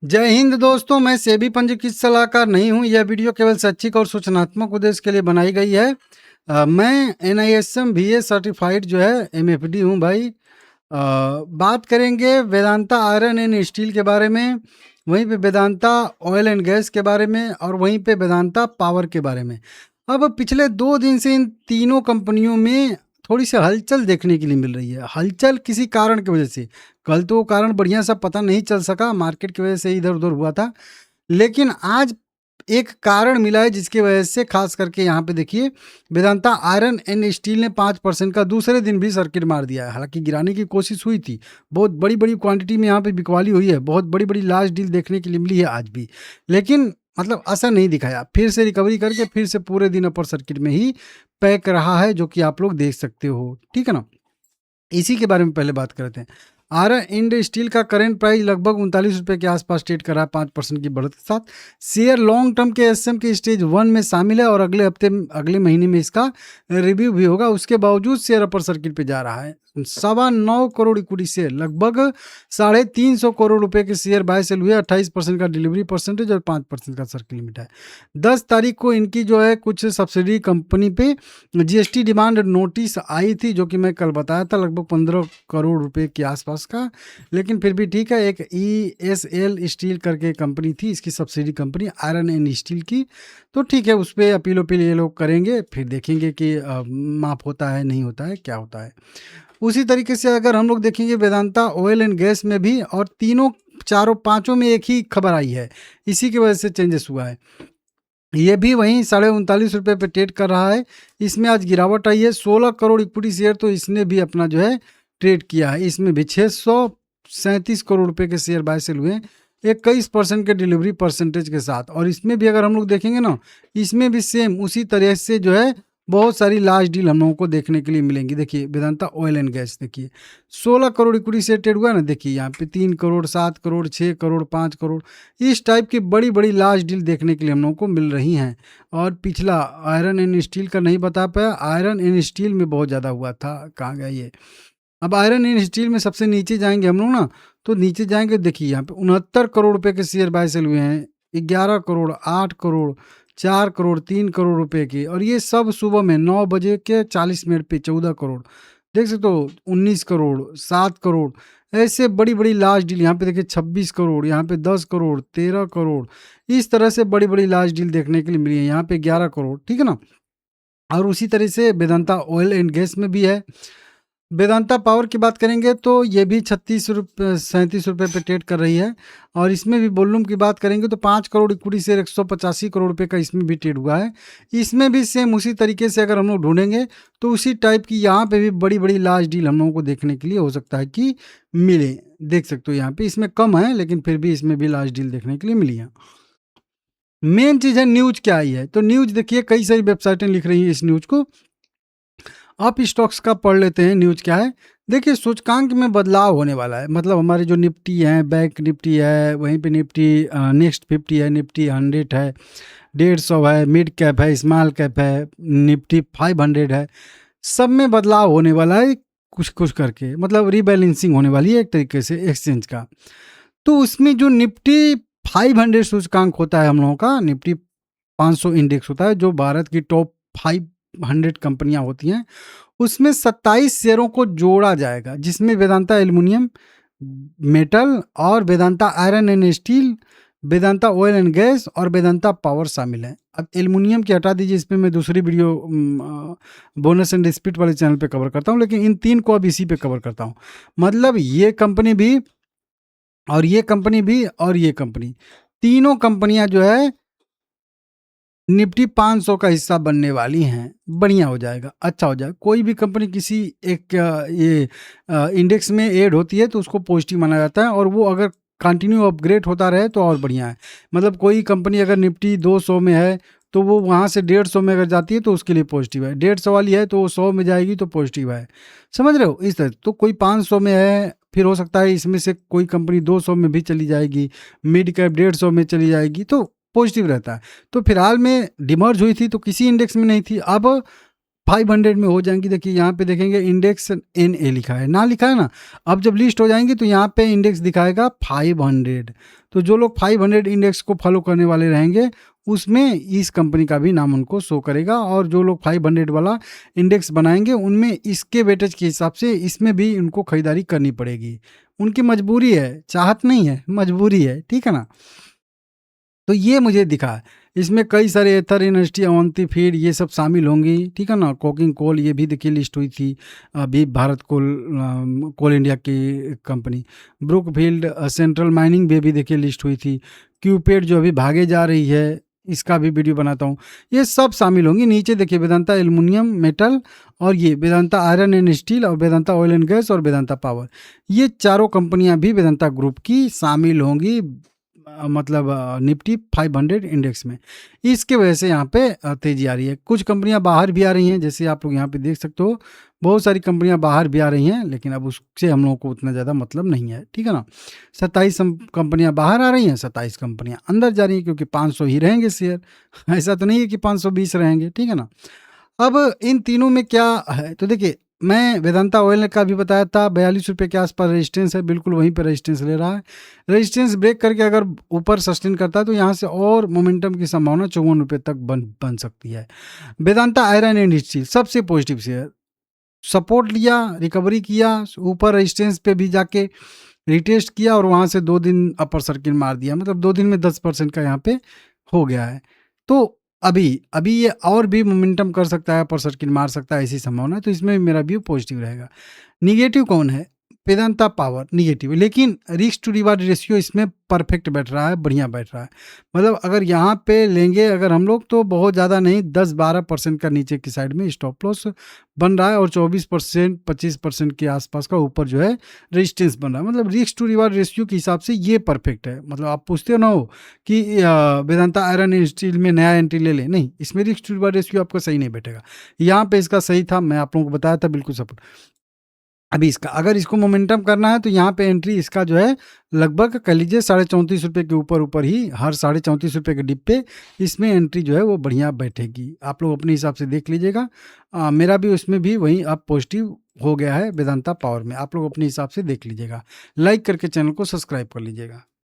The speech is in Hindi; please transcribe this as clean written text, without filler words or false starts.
जय हिंद दोस्तों, मैं सेबी पंजीकृत सलाहकार नहीं हूं। यह वीडियो केवल शैक्षिक और सूचनात्मक उद्देश्य के लिए बनाई गई है। मैं NISM VA सर्टिफाइड जो है MFD हूं भाई। बात करेंगे वेदांता आयरन एंड स्टील के बारे में, वहीं पे वेदांता ऑयल एंड गैस के बारे में और वहीं पे वेदांता पावर के बारे में। अब पिछले 2 दिन से इन तीनों कंपनियों में थोड़ी सी हलचल देखने के लिए मिल रही है। हलचल किसी कारण की वजह से, कल तो वो कारण बढ़िया सा पता नहीं चल सका, मार्केट की वजह से इधर उधर हुआ था, लेकिन आज एक कारण मिला है जिसकी वजह से खास करके यहाँ पे देखिए वेदांता आयरन एंड स्टील ने 5% का दूसरे दिन भी सर्किट मार दिया है। हालांकि गिराने की कोशिश हुई थी, बहुत बड़ी बड़ी क्वांटिटी में यहाँ पे बिकवाली हुई है, बहुत बड़ी बड़ी लार्ज डील देखने के लिए मिली है आज भी, लेकिन मतलब असर नहीं दिखाया। फिर से रिकवरी करके फिर से पूरे दिन अपर सर्किट में ही पैक रहा है, जो कि आप लोग देख सकते हो। ठीक है ना, इसी के बारे में पहले बात करते हैं। आयरन एंड स्टील का करंट प्राइस लगभग 39 रुपये के आसपास ट्रेड कर रहा है 5% की बढ़त के साथ। शेयर लॉन्ग टर्म के SM के स्टेज 1 में शामिल है और अगले महीने में इसका रिव्यू भी होगा। उसके बावजूद शेयर अपर सर्किट पे जा रहा है। 9.25 करोड़ इक्विटी शेयर, लगभग 350 करोड़ रुपए के शेयर बाय सेल हुए। 28% का डिलीवरी परसेंटेज और 5% का सर्किट लिमिट है। 10 तारीख को इनकी जो है कुछ सब्सिडी कंपनी पे GST डिमांड नोटिस आई थी, जो कि मैं कल बताया था, लगभग 15 करोड़ रुपए के आसपास का, लेकिन फिर भी ठीक है। एक ESL स्टील करके कंपनी थी, इसकी subsidy company iron and steel की, तो ठीक है, उस पर अपील ये लोग करेंगे, फिर देखेंगे कि माफ होता है नहीं होता है, क्या होता है। उसी तरीके से अगर हम लोग देखेंगे वेदांता ऑयल एंड गैस में भी, और तीनों चारों पांचों में एक ही खबर आई है, इसी की वजह से चेंजेस हुआ है। ये भी वहीं 39.5 रुपये पे ट्रेड कर रहा है। इसमें आज गिरावट आई है। 16 करोड़ इक्विटी शेयर तो इसने भी अपना जो है ट्रेड किया है। इसमें भी 637 करोड़ रुपए के शेयर बाय सेल हुए, 21% के डिलीवरी परसेंटेज के साथ। और इसमें भी अगर हम लोग देखेंगे ना, इसमें भी सेम उसी तरह से जो है बहुत सारी लार्ज डील हम लोगों को देखने के लिए मिलेंगी। देखिए वेदांता ऑयल एंड गैस, देखिए 16 करोड़ इक्विटी शेयर ट्रेड हुआ है ना, देखिए यहाँ पे 3 करोड़, 7 करोड़, 6 करोड़, 5 करोड़, इस टाइप की बड़ी बड़ी लार्ज डील देखने के लिए हम लोगों को मिल रही हैं। और पिछला आयरन एंड स्टील का नहीं बता पाया, आयरन एंड स्टील में बहुत ज़्यादा हुआ था। कहाँ गया ये? अब आयरन एंड स्टील में सबसे नीचे जाएंगे हम लोग ना, तो नीचे जाएंगे, देखिए यहाँ पे 69 करोड़ रुपए के शेयर बाय सेल हुए हैं। 11 करोड़, 8 करोड़, 4 करोड़, 3 करोड़ रुपए के, और ये सब सुबह में 9 बजे के 40 मिनट पे 14 करोड़, देख सकते हो 19 करोड़, 7 करोड़, ऐसे बड़ी बड़ी लार्ज डील। यहाँ पे देखिए 26 करोड़, यहाँ पे 10 करोड़, 13 करोड़, इस तरह से बड़ी बड़ी लार्ज डील देखने के लिए मिली है। यहाँ पे 11 करोड़, ठीक है ना। और उसी तरह से वेदांता ऑयल एंड गैस में भी है। वेदांता पावर की बात करेंगे तो ये भी 37 रुपये पे ट्रेड कर रही है। और इसमें भी वॉल्यूम की बात करेंगे तो 5 करोड़ इक्विटी शेयर 185 करोड़ रुपए का इसमें भी ट्रेड हुआ है। इसमें भी सेम उसी तरीके से अगर हम लोग ढूंढेंगे तो उसी टाइप की यहाँ पे भी बड़ी बड़ी लार्ज डील हम लोगों को देखने के लिए हो सकता है कि मिले। देख सकते हो यहाँ पे इसमें कम है, लेकिन फिर भी इसमें भी लार्ज डील देखने के लिए मिली है। मेन चीज़ है न्यूज क्या आई है, तो न्यूज देखिए कई सारी वेबसाइटें लिख रही हैं इस न्यूज को। आप स्टॉक्स का पढ़ लेते हैं न्यूज क्या है। देखिए सूचकांक में बदलाव होने वाला है, मतलब हमारे जो निफ्टी है, बैंक निफ्टी है, वहीं पे निफ्टी नेक्स्ट 50 है, निफ्टी 100 है, 150 है, मिड कैप है, स्मॉल कैप है, निफ्टी 500 है, सब में बदलाव होने वाला है कुछ कुछ करके, मतलब रीबैलेंसिंग होने वाली है एक तरीके से एक्सचेंज का। तो उसमें जो निफ्टी 500 सूचकांक होता है हम लोगों का, निफ्टी 500 इंडेक्स होता है, जो भारत की टॉप 500 कंपनियां होती हैं, उसमें 27 शेयरों को जोड़ा जाएगा, जिसमें वेदांता एल्युमिनियम मेटल और Vedanta iron and steel, Vedanta oil and gas और वेदांता पावर शामिल है। अब एल्युमिनियम की हटा दीजिए, इसमें मैं दूसरी वीडियो बोनस एंड डिस्प्यूट वाले चैनल पे कवर करता हूँ, लेकिन इन 3 को अब इसी पे कवर करता हूँ। मतलब ये कंपनी भी और ये कंपनी भी और ये कंपनी, तीनों कंपनियां जो है निफ्टी 500 का हिस्सा बनने वाली हैं। बढ़िया हो जाएगा, अच्छा हो जाएगा। कोई भी कंपनी किसी एक इंडेक्स में ऐड होती है तो उसको पॉजिटिव माना जाता है, और वो अगर कंटिन्यू अपग्रेड होता रहे तो और बढ़िया है। मतलब कोई कंपनी अगर निफ्टी 200 में है तो वो वहाँ से 150 में अगर जाती है तो उसके लिए पॉजिटिव है, 150 वाली है तो वो 100 में जाएगी तो पॉजिटिव है। समझ रहे हो इस तरह। तो कोई 500 में है, फिर हो सकता है इसमें से कोई कंपनी 200 में भी चली जाएगी, मिड कैप 150 में चली जाएगी, तो पॉजिटिव रहता है। तो फिलहाल में डिमर्ज हुई थी तो किसी इंडेक्स में नहीं थी, अब 500 में हो जाएंगी। देखिए यहाँ पे देखेंगे इंडेक्स NA लिखा है, ना लिखा है ना। अब जब लिस्ट हो जाएंगी तो यहाँ पे इंडेक्स दिखाएगा 500। तो जो लोग 500 इंडेक्स को फॉलो करने वाले रहेंगे उसमें इस कंपनी का भी नाम उनको शो करेगा, और जो लोग 500 वाला इंडेक्स बनाएंगे उनमें इसके वेटेज के हिसाब से इसमें भी उनको खरीदारी करनी पड़ेगी। उनकी मजबूरी है, चाहत नहीं है, मजबूरी है, ठीक है ना। तो ये मुझे दिखा, इसमें कई सारे एथर यूनिवर्सिटी, अवंती फीड ये सब शामिल होंगी, ठीक है ना। कोकिंग कोल ये भी देखिए लिस्ट हुई थी, अभी भारत कोल इंडिया की कंपनी। ब्रुकफील्ड सेंट्रल माइनिंग भी देखिए लिस्ट हुई थी। क्यूपेड जो अभी भागे जा रही है, इसका भी वीडियो बनाता हूँ, ये सब शामिल होंगी। नीचे देखिए वेदांता एल्युमिनियम मेटल, और ये वेदांता आयरन एंड स्टील, और वेदांता ऑयल एंड गैस, और वेदांता पावर, ये चारों कंपनियां भी वेदांता ग्रुप की शामिल होंगी, मतलब निफ्टी 500 इंडेक्स में। इसके वजह से यहाँ पे तेजी आ रही है। कुछ कंपनियां बाहर भी आ रही हैं, जैसे आप लोग यहाँ पे देख सकते हो, बहुत सारी कंपनियां बाहर भी आ रही हैं, लेकिन अब उससे हम लोगों को उतना ज़्यादा मतलब नहीं है, ठीक है ना। 27 कंपनियां बाहर आ रही हैं, 27 कंपनियां अंदर जा रही हैं, क्योंकि 500 ही रहेंगे शेयर, ऐसा तो नहीं है कि 520 रहेंगे, ठीक है ना। अब इन तीनों में क्या है, तो देखिए मैं वेदांता ऑयल का भी बताया था, 42 रुपये के आसपास रेजिस्टेंस है, बिल्कुल वहीं पर रेजिस्टेंस ले रहा है। रेजिस्टेंस ब्रेक करके अगर ऊपर सस्टेन करता है तो यहाँ से और मोमेंटम की संभावना 54 रुपये तक बन सकती है। वेदांता आयरन एंड स्टील सबसे पॉजिटिव शेयर, सपोर्ट लिया, रिकवरी किया, ऊपर रेजिस्टेंस पे भी जाके रिटेस्ट किया, और वहाँ से 2 दिन अपर सर्किट मार दिया, मतलब 2 दिन में 10% का यहाँ पे हो गया है। तो अभी ये और भी मोमेंटम कर सकता है, अपर सर्किट मार सकता है, ऐसी संभावना है, तो इसमें मेरा व्यू पॉजिटिव रहेगा। निगेटिव कौन है? वेदांता पावर निगेटिव, लेकिन रिस्क टू रिवार्ड रेशियो इसमें परफेक्ट बैठ रहा है, बढ़िया बैठ रहा है। मतलब अगर यहाँ पे लेंगे अगर हम लोग, तो बहुत ज़्यादा नहीं, 10-12% का नीचे की साइड में स्टॉप लॉस बन रहा है, और 24% 25% के आसपास का ऊपर जो है रेजिस्टेंस बन रहा है। मतलब रिस्क टू रिवार्ड रेशियो के हिसाब से ये परफेक्ट है। मतलब आप पूछते हो ना हो कि वेदांता आयरन एंड स्टील में नया एंट्री ले लें, नहीं, इसमें रिस्क टू रिवार्ड रेशियो आपका सही नहीं बैठेगा। यहाँ पे इसका सही था, मैं आप लोगों को बताया था, बिल्कुल सपोर्ट। अभी इसका अगर इसको मोमेंटम करना है तो यहाँ पे एंट्री इसका जो है लगभग कह लीजिए 34.5 रुपये के ऊपर ही, हर 34.5 रुपये के डिप पे इसमें एंट्री जो है वो बढ़िया बैठेगी। आप लोग अपने हिसाब से देख लीजिएगा। मेरा भी उसमें भी वही अब पॉजिटिव हो गया है वेदांता पावर में, आप लोग अपने हिसाब से देख लीजिएगा। लाइक करके चैनल को सब्सक्राइब कर लीजिएगा।